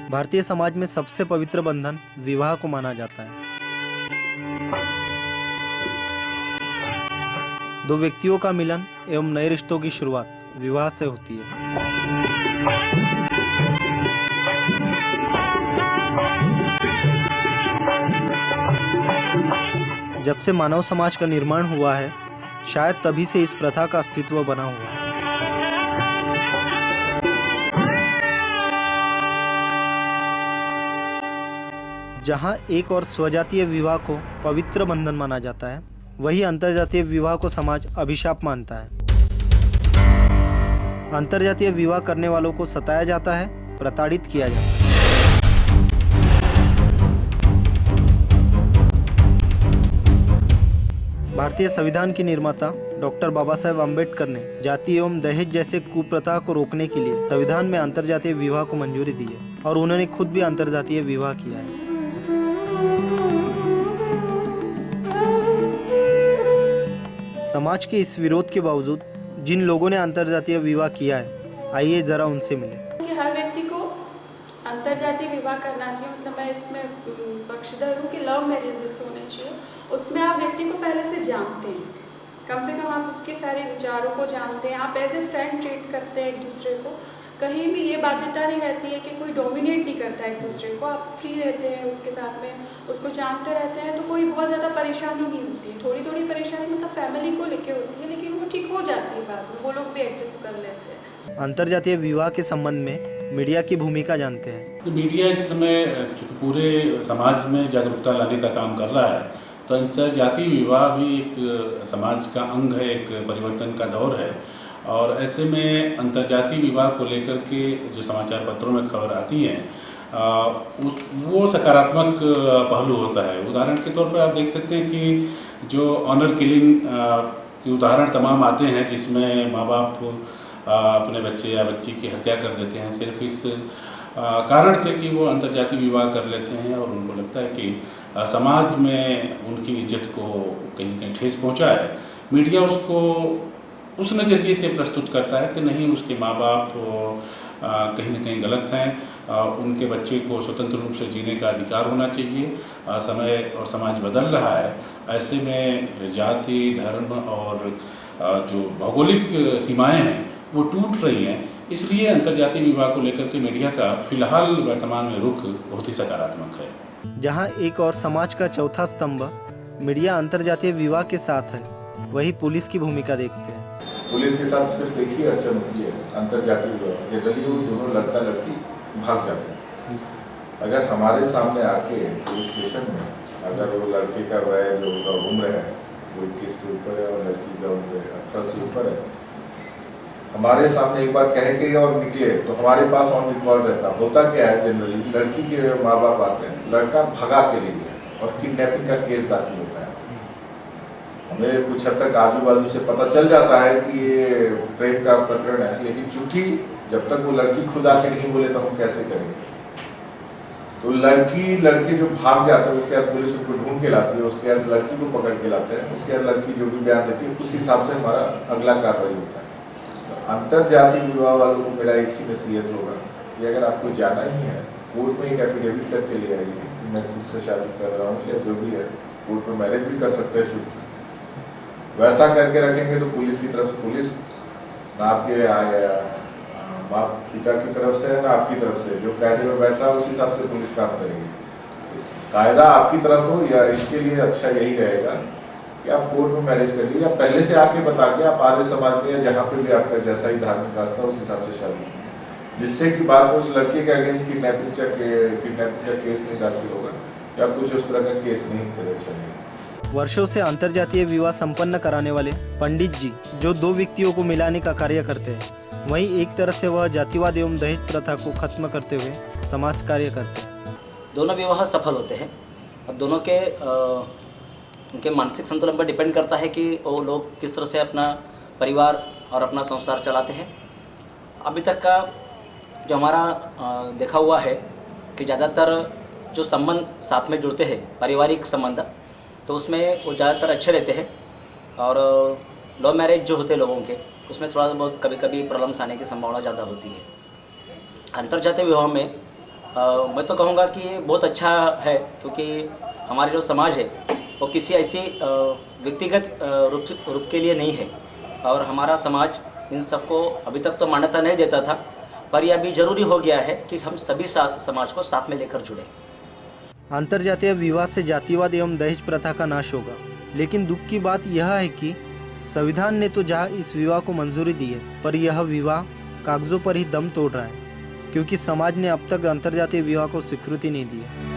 भारतीय समाज में सबसे पवित्र बंधन विवाह को माना जाता है। दो व्यक्तियों का मिलन एवं नए रिश्तों की शुरुआत विवाह से होती है। जब से मानव समाज का निर्माण हुआ है, शायद तभी से इस प्रथा का अस्तित्व बना हुआ है। जहाँ एक और स्वजातीय विवाह को पवित्र बंधन माना जाता है, वही अंतर्जातीय विवाह को समाज अभिशाप मानता है। अंतर्जातीय विवाह करने वालों को सताया जाता है, प्रताड़ित किया जाता है। भारतीय संविधान के निर्माता डॉक्टर बाबा साहेब अम्बेडकर ने जाति एवं दहेज जैसे कुप्रथा को रोकने के लिए संविधान में अंतर्जातीय विवाह को मंजूरी दी है और उन्होंने खुद भी अंतर्जातीय विवाह किया है। समाज के इस विरोध के बावजूद जिन लोगों ने अंतर्जातीय विवाह किया है, आइए जरा उनसे मिले। कि हर व्यक्ति को अंतर्जातीय विवाह करना चाहिए, मतलब मैं इसमें पक्षधर हूँ कि लव मैरिजेस होने चाहिए। उसमें आप व्यक्ति को पहले से जानते हैं, कम से कम आप उसके सारे विचारों को जानते हैं, आप एज ए फ्रेंड ट्रीट करते हैं एक दूसरे को। कहीं भी ये बाध्यता नहीं रहती है कि कोई डोमिनेट नहीं करता है एक दूसरे को, आप फ्री रहते हैं उसके साथ में, उसको जानते रहते हैं, तो कोई बहुत ज़्यादा परेशानी नहीं होती है। थोड़ी थोड़ी परेशानी मतलब फैमिली को लेके होती है, लेकिन वो ठीक हो जाती है बाद में, वो लोग भी एडजस्ट कर लेते हैं। अंतर्जातीय विवाह के संबंध में मीडिया की भूमिका जानते हैं। तो मीडिया इस समय चूँकि पूरे समाज में जागरूकता लाने का काम कर रहा है, तो अंतर्जातीय विवाह भी एक समाज का अंग है, एक परिवर्तन का दौर है। और ऐसे में अंतर्जातीय विवाह को लेकर के जो समाचार पत्रों में खबर आती है, वो सकारात्मक पहलू होता है। उदाहरण के तौर पर आप देख सकते हैं कि जो ऑनर किलिंग के उदाहरण तमाम आते हैं, जिसमें माँ बाप अपने बच्चे या बच्ची की हत्या कर देते हैं सिर्फ इस कारण से कि वो अंतर्जातीय विवाह कर लेते हैं और उनको लगता है कि समाज में उनकी इज्जत को कहीं न कहीं ठेस पहुंचा है। मीडिया उसको उस नज़रिए से प्रस्तुत करता है कि नहीं, उसके माँ बाप कहीं न कहीं गलत हैं, उनके बच्चे को स्वतंत्र रूप से जीने का अधिकार होना चाहिए। समय और समाज बदल रहा है, ऐसे में जाति, धर्म और जो भौगोलिक सीमाएं हैं वो टूट रही हैं। इसलिए अंतर्जातीय विवाह को लेकर के मीडिया का फिलहाल वर्तमान में रुख बहुत ही सकारात्मक है। जहां एक और समाज का चौथा स्तंभ मीडिया अंतर्जातीय विवाह के साथ है, वही पुलिस की भूमिका देखते हैं। पुलिस के साथ सिर्फ एक ही अड़चन होती है, अंतर्जातीय विवाह। जनरली वो दोनों लड़का लड़की भाग जाते हैं। अगर हमारे सामने आके पुलिस स्टेशन में अगर वो लड़के का वय जो उम्र है वो 21 से ऊपर है और लड़की का उम्र 18 से ऊपर है, हमारे सामने एक बार कह के और निकले तो हमारे पास ऑन रिकॉर्ड रहता। होता क्या है, जनरली लड़की के माँ बाप आते हैं, लड़का भगा के ले गया और किडनैपिंग का केस दाखिल होता है। हमें कुछ हद तक आजू बाजू से पता चल जाता है कि ये प्रेम का प्रकरण है, लेकिन चूंकि जब तक वो लड़की खुद आके नहीं बोले तो हम कैसे करेंगे। तो लड़के जो भाग जाते हैं उसके बाद पुलिस उनको ढूंढ के लाती है, उसके बाद लड़की को पकड़ के लाते हैं, उसके बाद लड़की जो भी बयान देती है उस हिसाब से हमारा अगला कार्रवाई होता है। अंतर्जातीय विवाह वालों को मेरा एक ही नसीहत होगा कि अगर आपको जाना ही है, कोर्ट में एक एफिडेविट करके ले आइए कि मैं खुद से शादी कर रहा हूँ या जो भी है। कोर्ट में मैरिज भी कर सकते हैं चुप चुप, वैसा करके रखेंगे तो पुलिस की तरफ से, पुलिस ना आपके माँ पिता की तरफ से ना आपकी तरफ से, जो कायदे में बैठ रहा है उस हिसाब से पुलिस काम करेगी। कायदा आपकी तरफ हो या इसके लिए अच्छा यही रहेगा कि आप कोर्ट में मैरिज कर लीजिए, या पहले से आके बता के आप आर्य समाज में या जहाँ पे भी आपका जैसा ही धार्मिक आस्था उस हिसाब से शादी कीजिए, जिससे कि बाद में उस लड़के के अगेंस्ट किडनैपिंग का केस नहीं दाखिल होगा या कुछ उस तरह का केस नहीं चलेगा। वर्षों से अंतर्जातीय विवाह संपन्न कराने वाले पंडित जी जो दो व्यक्तियों को मिलाने का कार्य करते हैं, वहीं एक तरफ से वह जातिवाद एवं दहेज प्रथा को खत्म करते हुए समाज कार्य करते हैं। दोनों विवाह सफल होते हैं। अब दोनों के उनके मानसिक संतुलन पर डिपेंड करता है कि वो लोग किस तरह से अपना परिवार और अपना संसार चलाते हैं। अभी तक का जो हमारा देखा हुआ है कि ज़्यादातर जो संबंध साथ में जुड़ते हैं, पारिवारिक संबंध, तो उसमें वो ज़्यादातर अच्छे रहते हैं। और लव मैरिज जो होते हैं लोगों के, उसमें थोड़ा बहुत कभी कभी प्रॉब्लम्स आने की संभावना ज़्यादा होती है। अंतर्जातीय विवाह में मैं तो कहूँगा कि ये बहुत अच्छा है, क्योंकि हमारे जो समाज है वो किसी ऐसी व्यक्तिगत रूप के लिए नहीं है, और हमारा समाज इन सबको अभी तक तो मान्यता नहीं देता था, पर यह अभी ज़रूरी हो गया है कि हम सभी समाज को साथ में लेकर जुड़े। अंतर्जातीय विवाह से जातिवाद एवं दहेज प्रथा का नाश होगा, लेकिन दुख की बात यह है कि संविधान ने तो जहां इस विवाह को मंजूरी दी है, पर यह विवाह कागजों पर ही दम तोड़ रहा है, क्योंकि समाज ने अब तक अंतर्जातीय विवाह को स्वीकृति नहीं दी है।